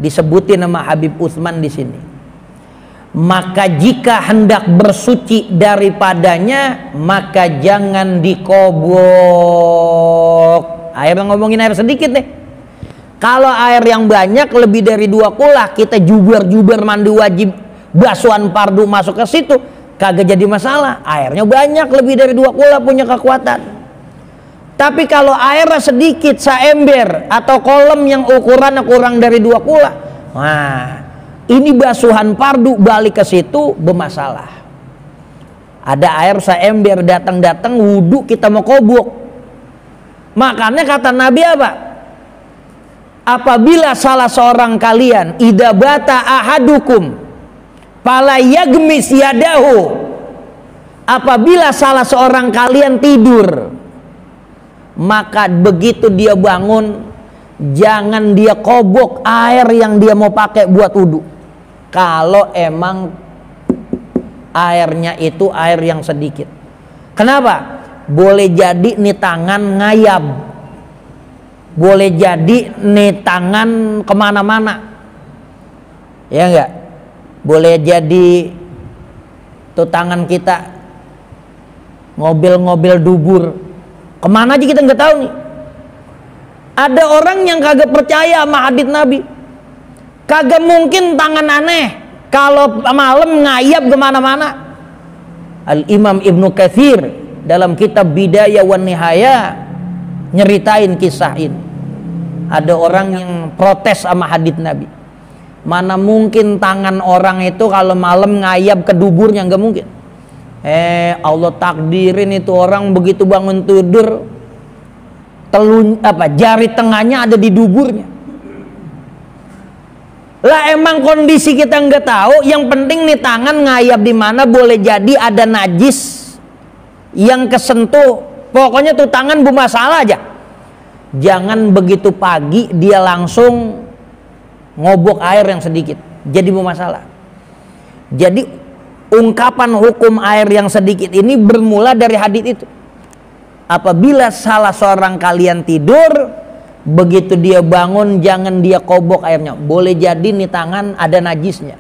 disebutin nama Habib Utsman di sini. Maka jika hendak bersuci daripadanya, maka jangan dikobok. Air ngomongin air sedikit deh. Kalau air yang banyak lebih dari 2 kulah, kita juber mandi wajib, basuhan fardu masuk ke situ, kagak jadi masalah. Airnya banyak lebih dari 2 kulah punya kekuatan. Tapi kalau airnya sedikit, saember atau kolam yang ukurannya kurang dari 2 kulah, nah ini basuhan fardu balik ke situ bermasalah. Ada air saember datang wudhu kita mau kobok. Makanya kata Nabi apa? Apabila salah seorang kalian idza bata ahadukum fala yagmis yadahu, apabila salah seorang kalian tidur, maka begitu dia bangun jangan dia kobok air yang dia mau pakai buat wudhu. Kalau emang airnya itu air yang sedikit. Kenapa? Boleh jadi nih tangan ngayab, boleh jadi nih tangan kemana-mana, ya enggak? Boleh jadi tuh tangan kita ngobil dubur, kemana aja kita nggak tahu nih. Ada orang yang kagak percaya sama hadits Nabi, kagak mungkin tangan aneh kalau malam ngayab kemana-mana. Al Imam Ibnu Katsir dalam kitab Bidayah wan Nihaya nyeritain kisah ini. Ada orang yang protes sama hadits Nabi, mana mungkin tangan orang itu kalau malam ngayab ke duburnya, nggak mungkin. Allah takdirin itu orang begitu bangun tidur jari tengahnya ada di duburnya. Lah emang kondisi kita nggak tahu, yang penting nih tangan ngayab di mana, boleh jadi ada najis yang kesentuh, pokoknya tuh tangan bermasalah aja. Jangan begitu pagi dia langsung ngobok air yang sedikit, jadi bermasalah. Jadi ungkapan hukum air yang sedikit ini bermula dari hadits itu. Apabila salah seorang kalian tidur, begitu dia bangun jangan dia kobok airnya, boleh jadi nih tangan ada najisnya.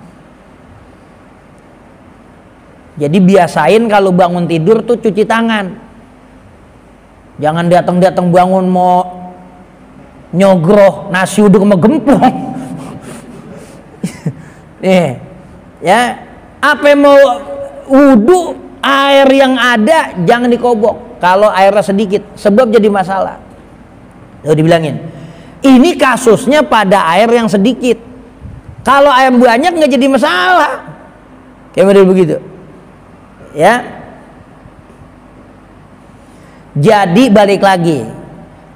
Jadi biasain kalau bangun tidur tuh cuci tangan. Jangan datang bangun mau nyogroh nasi uduk sama gempong. Ya, apa yang mau wudhu, air yang ada jangan dikobok. Kalau airnya sedikit, sebab jadi masalah. Lalu dibilangin, ini kasusnya pada air yang sedikit. Kalau air banyak nggak jadi masalah. Kayak model begitu. Ya, jadi balik lagi,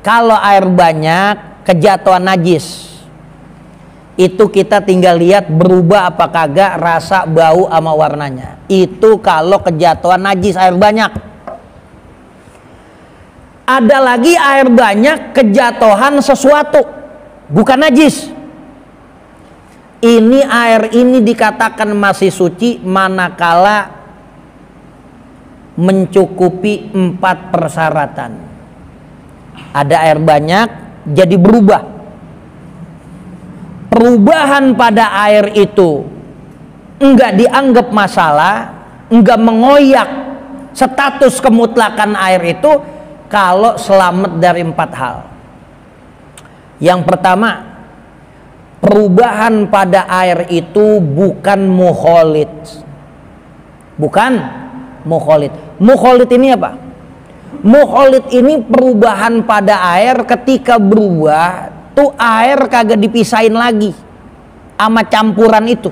kalau air banyak kejatuhan najis itu kita tinggal lihat berubah apa kagak rasa, bau sama warnanya. Itu kalau kejatuhan najis air banyak. Ada lagi air banyak kejatuhan sesuatu bukan najis. Ini air ini dikatakan masih suci manakala mencukupi 4 persyaratan. Ada air banyak jadi berubah. Perubahan pada air itu enggak dianggap masalah, enggak mengoyak status kemutlakan air itu kalau selamat dari 4 hal. Yang pertama, perubahan pada air itu bukan mukholid. Bukan mukholid. Mukholid ini apa? Mukholid ini perubahan pada air, ketika berubah tuh air kagak dipisahin lagi sama campuran itu.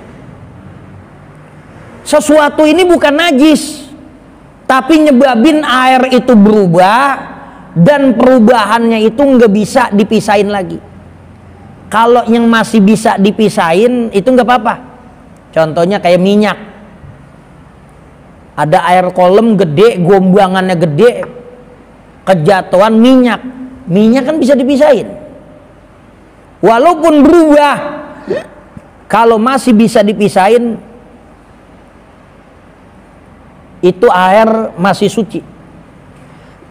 Sesuatu ini bukan najis, tapi nyebabin air itu berubah dan perubahannya itu nggak bisa dipisahin lagi. Kalau yang masih bisa dipisahin itu nggak apa-apa. Contohnya kayak minyak. Ada air kolam gede, gombangannya gede, kejatuhan minyak. Minyak kan bisa dipisahin. Walaupun berubah, kalau masih bisa dipisahin, itu air masih suci.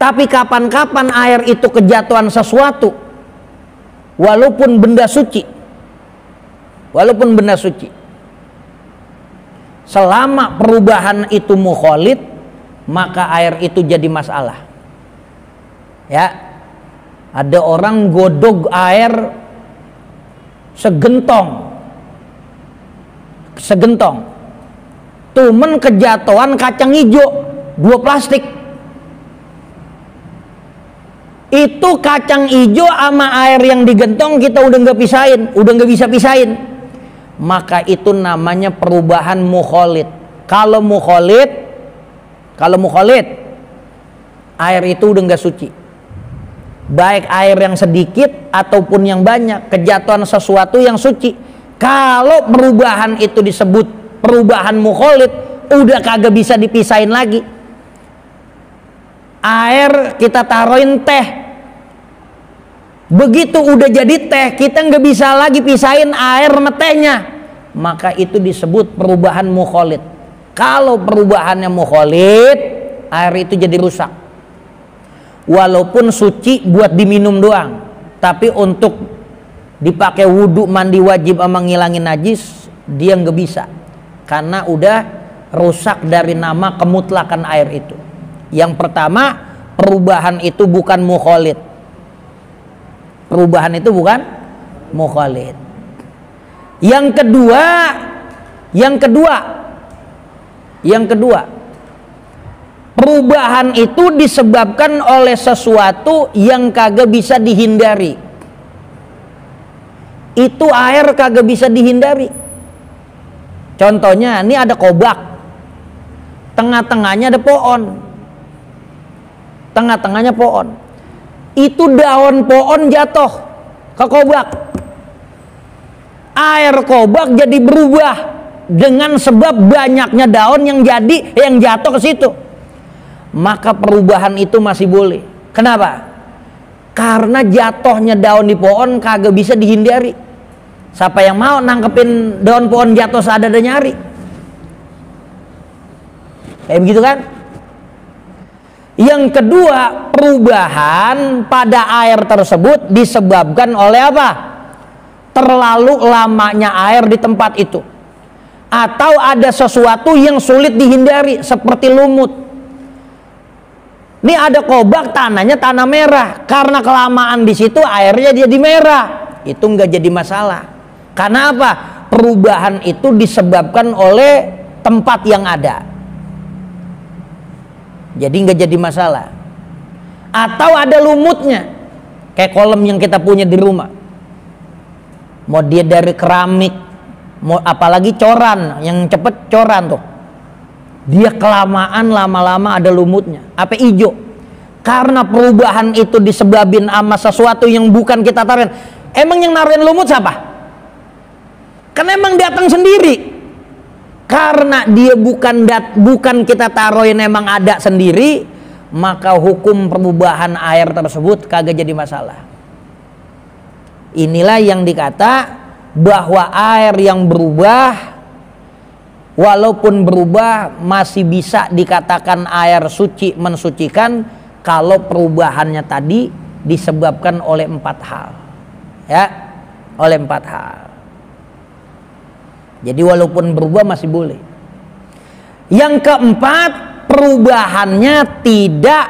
Tapi kapan-kapan air itu kejatuhan sesuatu, walaupun benda suci, walaupun benda suci. Selama perubahan itu mukhalid, maka air itu jadi masalah. Ya, ada orang godog air segentong, tumen kejatuhan kacang hijau 2 plastik. Itu kacang hijau sama air yang digentong kita udah nggak bisa pisahin. Maka itu namanya perubahan mukhalid. Kalau mukhalid, air itu udah nggak suci. Baik air yang sedikit ataupun yang banyak, kejatuhan sesuatu yang suci. Kalau perubahan itu disebut perubahan mukhalid, udah kagak bisa dipisahin lagi. Air kita taruhin teh, begitu udah jadi teh, kita nggak bisa lagi pisahin air sama tehnya, maka itu disebut perubahan mukhalid. Kalau perubahannya mukhalid, air itu jadi rusak. Walaupun suci buat diminum doang, tapi untuk dipakai wudhu, mandi wajib sama ngilangin najis, dia nggak bisa, karena udah rusak dari nama kemutlakan air itu. Yang pertama, perubahan itu bukan mukhalid. Perubahan itu bukan mukhalid. Yang kedua, perubahan itu disebabkan oleh sesuatu yang kagak bisa dihindari. Itu air kagak bisa dihindari. Contohnya, ini ada kobak, tengah-tengahnya ada pohon. Itu daun pohon jatuh ke kobak. Air kobak jadi berubah dengan sebab banyaknya daun yang jatuh ke situ. Maka perubahan itu masih boleh. Kenapa? Karena jatuhnya daun di pohon kagak bisa dihindari. Siapa yang mau nangkepin daun pohon jatuh seadanya nyari? Kayak begitu kan? Yang kedua, perubahan pada air tersebut disebabkan oleh apa? Terlalu lamanya air di tempat itu, atau ada sesuatu yang sulit dihindari seperti lumut. Ini ada kobak, tanahnya tanah merah, karena kelamaan di situ airnya jadi merah, itu nggak jadi masalah. Karena apa? Perubahan itu disebabkan oleh tempat yang ada, jadi nggak jadi masalah. Atau ada lumutnya, kayak kolam yang kita punya di rumah, mau dia dari keramik, mau apalagi coran, yang cepet coran tuh, dia kelamaan lama-lama ada lumutnya, apa hijau. Karena perubahan itu disebabin sama sesuatu yang bukan kita taruhin. Emang yang naruhin lumut siapa? Kan emang datang sendiri. Karena dia bukan kita taruhin, emang ada sendiri, maka hukum perubahan air tersebut kagak jadi masalah. Inilah yang dikata bahwa air yang berubah, walaupun berubah masih bisa dikatakan air suci, mensucikan, kalau perubahannya tadi disebabkan oleh 4 hal. Ya, oleh 4 hal. Jadi walaupun berubah masih boleh. Yang keempat, perubahannya tidak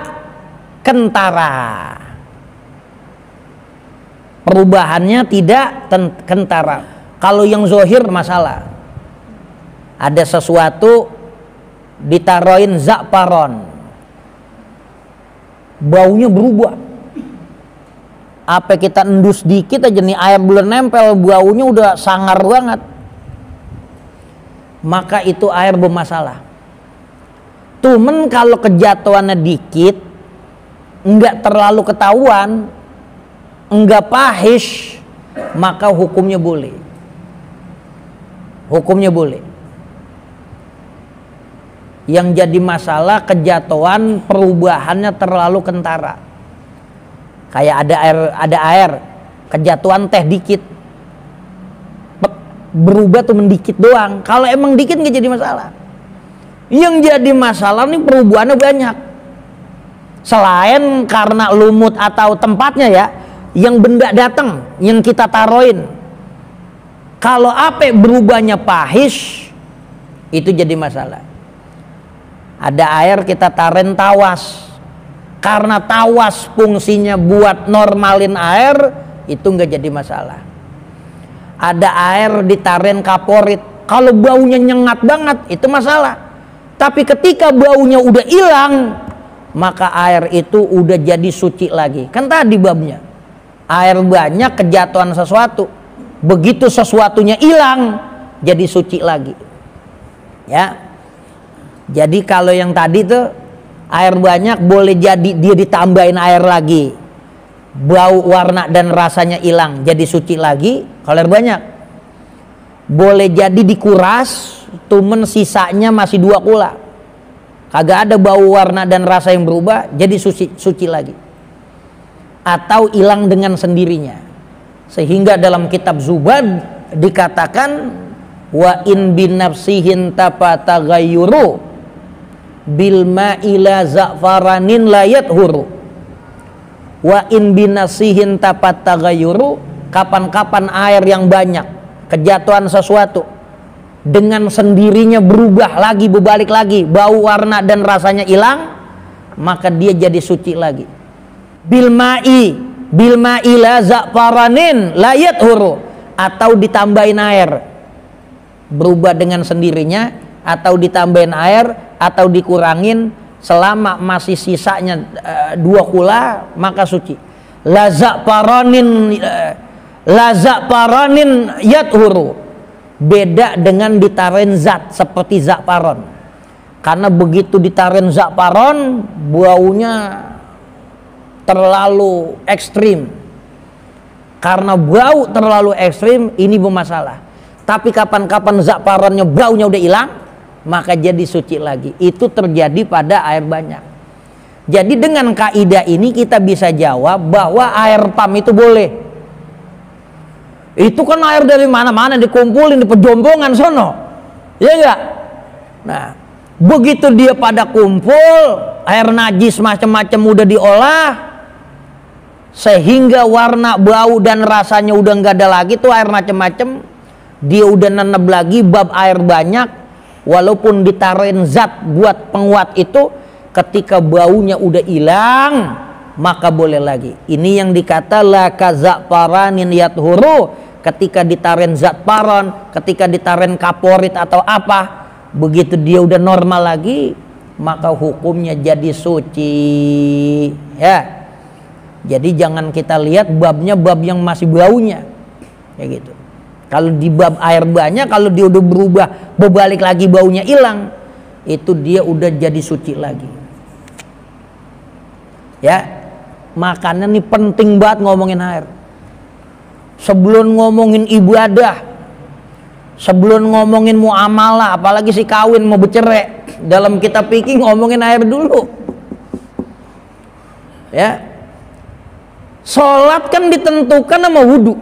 kentara. Perubahannya tidak kentara. Kalau yang zohir masalah. Ada sesuatu ditaruhin za'faron, baunya berubah. Apa kita endus dikit aja nih, air belum nempel, baunya udah sangar banget. Maka itu air bermasalah. Cuman kalau kejatuhannya dikit, enggak terlalu ketahuan, enggak pahish, maka hukumnya boleh. Hukumnya boleh. Yang jadi masalah kejatuhan perubahannya terlalu kentara. Kayak ada air, kejatuhan teh dikit, berubah tuh mendikit doang. Kalau emang dikit nggak jadi masalah. Yang jadi masalah nih perubahannya banyak. Selain karena lumut atau tempatnya ya, yang benda datang, yang kita taruhin. Kalau apa berubahnya pahish, itu jadi masalah. Ada air kita taren tawas, karena tawas fungsinya buat normalin air, itu nggak jadi masalah. Ada air ditaren kaporit, kalau baunya nyengat banget itu masalah. Tapi ketika baunya udah hilang, maka air itu udah jadi suci lagi. Kan tadi babnya, air banyak kejatuhan sesuatu, begitu sesuatunya hilang jadi suci lagi. Ya, jadi kalau yang tadi tuh air banyak, boleh jadi dia ditambahin air lagi, bau, warna dan rasanya hilang jadi suci lagi. Kalau air banyak boleh jadi dikuras, cuman sisanya masih 2 kula, kagak ada bau, warna dan rasa yang berubah, jadi suci lagi. Atau hilang dengan sendirinya. Sehingga dalam kitab Zubad dikatakan, wa in binafsihin tapataghayyuru bil ma'ila za'faranin layat huru. Wa in binafsihin tapataghayyuru, kapan-kapan air yang banyak kejatuhan sesuatu dengan sendirinya berubah lagi, berbalik lagi, bau, warna dan rasanya hilang, maka dia jadi suci lagi. Bil ma'ila za'faranin layat huru, atau ditambahin air, berubah dengan sendirinya, atau ditambahin air, atau dikurangin, selama masih sisanya 2 kula maka suci. La za'faranin yathuru, beda dengan ditaren zat seperti za'faron. Karena begitu ditaren za'faron, baunya terlalu ekstrim. Karena bau terlalu ekstrim, ini bermasalah. Tapi kapan-kapan za'faronnya baunya udah hilang, maka jadi suci lagi. Itu terjadi pada air banyak. Jadi dengan kaidah ini kita bisa jawab bahwa air pam itu boleh. Itu kan air dari mana-mana dikumpulin di pejombongan sono, ya enggak? Nah, begitu dia pada kumpul, air najis macam-macam udah diolah, sehingga warna, bau dan rasanya udah nggak ada lagi tuh air macam-macam, dia udah neneb lagi bab air banyak, walaupun ditaruhin zat buat penguat itu, ketika baunya udah hilang maka boleh lagi. Ini yang dikata la kaza'faranin yathuru, ketika ditaren zat paron, ketika ditaren kaporit atau apa, begitu dia udah normal lagi, maka hukumnya jadi suci. Ya, jadi jangan kita lihat babnya bab yang masih baunya, kayak gitu. Kalau di bab air banyak, kalau dia udah berubah, berbalik lagi baunya hilang, itu dia udah jadi suci lagi. Ya, makanya nih penting banget ngomongin air. Sebelum ngomongin ibadah, sebelum ngomongin muamalah, apalagi si kawin mau bercerai, dalam kitab fikih ngomongin air dulu. Ya, sholat kan ditentukan sama wudhu.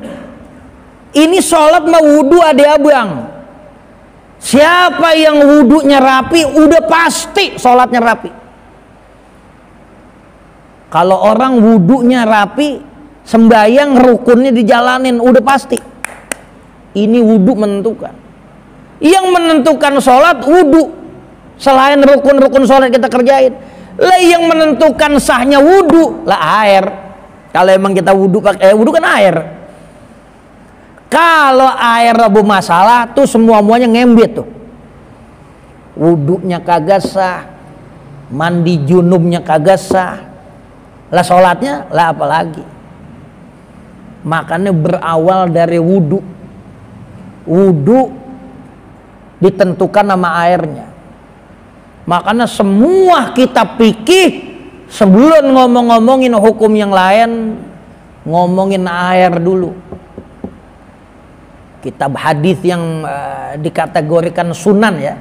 Ini sholat sama wudhu ada abang. Siapa yang wudhunya rapi, udah pasti sholatnya rapi. Kalau orang wudhunya rapi, sembayang rukunnya dijalanin, udah pasti. Ini wudhu menentukan. Yang menentukan sholat wudhu, selain rukun-rukun sholat kita kerjain. Lah yang menentukan sahnya wudhu lah air. Kalau emang kita wudhu pakai wudhu kan air. Kalau air bermasalah tuh semuanya ngembet tuh. Wudhunya kagak sah, mandi junubnya kagak sah, lah sholatnya lah apalagi. Makanya berawal dari wudhu. Wudhu ditentukan nama airnya. Makanya semua kitab fikih sebelum ngomongin hukum yang lain, ngomongin air dulu. Kitab hadis yang dikategorikan sunan, ya,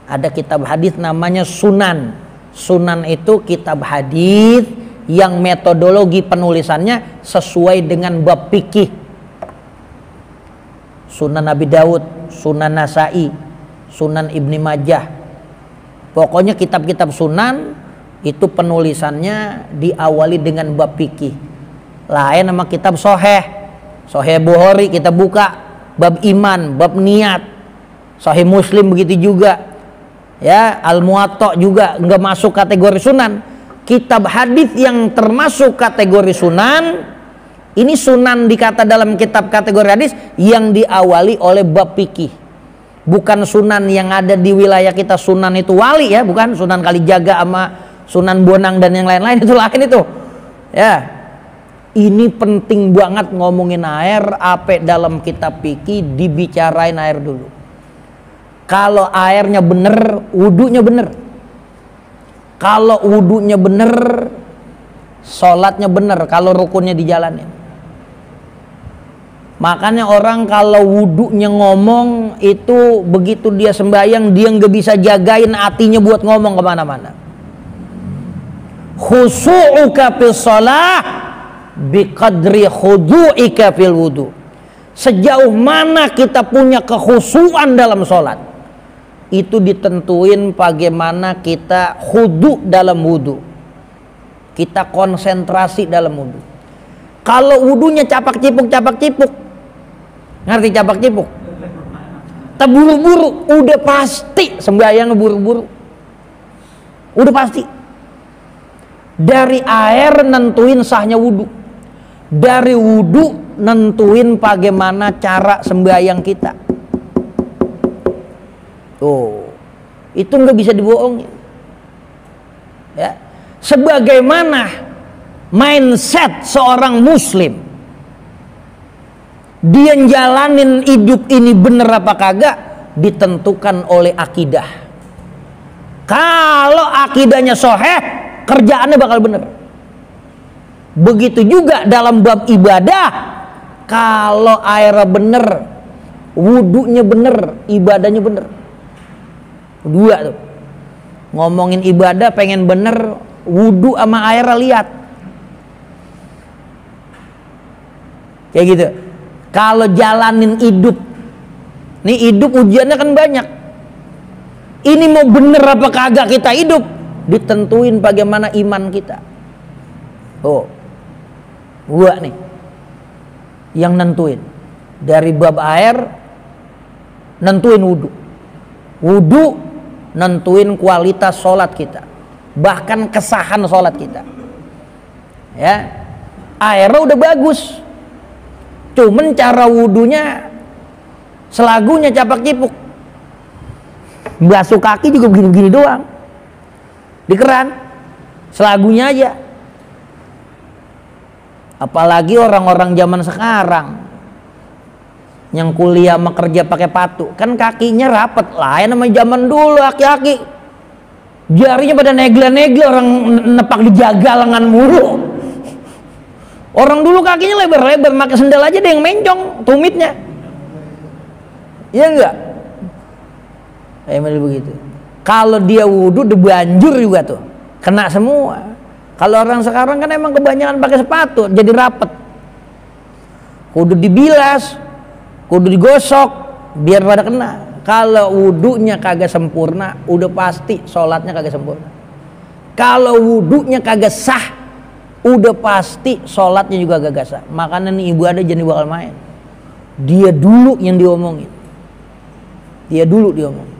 ada kitab hadis namanya sunan. Sunan itu kitab hadis yang metodologi penulisannya sesuai dengan bab fikih. Sunan Abi Daud, Sunan Nasai, Sunan Ibni Majah. Pokoknya kitab-kitab sunan itu penulisannya diawali dengan bab fikih. Lain sama kitab Soheh. Soheh Bukhari kita buka, bab iman, bab niat. Sahih Muslim begitu juga. Ya, Al-Muwatta juga nggak masuk kategori sunan. Kitab hadis yang termasuk kategori sunan, ini sunan dikata dalam kitab kategori hadis yang diawali oleh bab fikih. Bukan sunan yang ada di wilayah kita, sunan itu wali ya, bukan Sunan Kalijaga sama Sunan Bonang dan yang lain-lain, itu lain itu. Ya. Ini penting banget ngomongin air, apa dalam kitab fikih dibicarain air dulu. Kalau airnya bener, wudunya bener. Kalau wudunya bener, sholatnya bener, kalau rukunnya dijalanin. Makanya orang kalau wudunya ngomong itu begitu dia sembahyang dia nggak bisa jagain hatinya buat ngomong kemana-mana. Khusu'uka fil shalah biqadri khudu'ika fil wudu. Sejauh mana kita punya kekhusyuan dalam sholat, itu ditentuin bagaimana kita khudu dalam wudu. Kita konsentrasi dalam wudu. Kalau wudunya capak-cipuk, ngerti capak-cipuk? Terburu-buru, udah pasti sembahyang buru-buru. Udah pasti. Dari air nentuin sahnya wudu. Dari wudu nentuin bagaimana cara sembahyang kita. Tuh, itu nggak bisa dibohongin. Ya, sebagaimana mindset seorang muslim, dia jalanin hidup ini bener apa kagak ditentukan oleh akidah. Kalau akidahnya sahih, kerjaannya bakal bener. Begitu juga dalam bab ibadah, kalau airnya bener, wudunya bener, ibadahnya bener. Dua tuh. Ngomongin ibadah pengen bener, wudu sama airnya lihat. Kayak gitu. Kalau jalanin hidup, nih hidup ujiannya kan banyak. Ini mau bener apa kagak kita hidup, ditentuin bagaimana iman kita. Oh, gua nih yang nentuin. Dari bab air, nentuin wudu. Wudu nentuin kualitas sholat kita, bahkan kesahan sholat kita. Ya, airnya udah bagus. Cuman cara wudunya selagunya capak-cipuk. Basuh kaki juga begini-begini doang. Di keran. Selagunya aja. Apalagi orang-orang zaman sekarang yang kuliah sama kerja pakai patu, kan kakinya rapet lah ya, namanya zaman dulu aki-aki jarinya pada negle-negle, orang nepak dijaga lengan mulu. Orang dulu kakinya lebar-lebar, pakai sendal aja ada yang mencong tumitnya. Iya enggak? Kayak begitu. Kalau dia wudu udah banjur juga tuh, kena semua. Kalau orang sekarang kan emang kebanyakan pakai sepatu, jadi rapet. Kudu dibilas, kudu digosok, biar pada kena. Kalau wudunya kagak sempurna, udah pasti sholatnya kagak sempurna. Kalau wudunya kagak sah, udah pasti sholatnya juga gak sah. Makanya nih ibu ada jadi bakal main. Dia dulu yang diomongin. Dia dulu diomongin.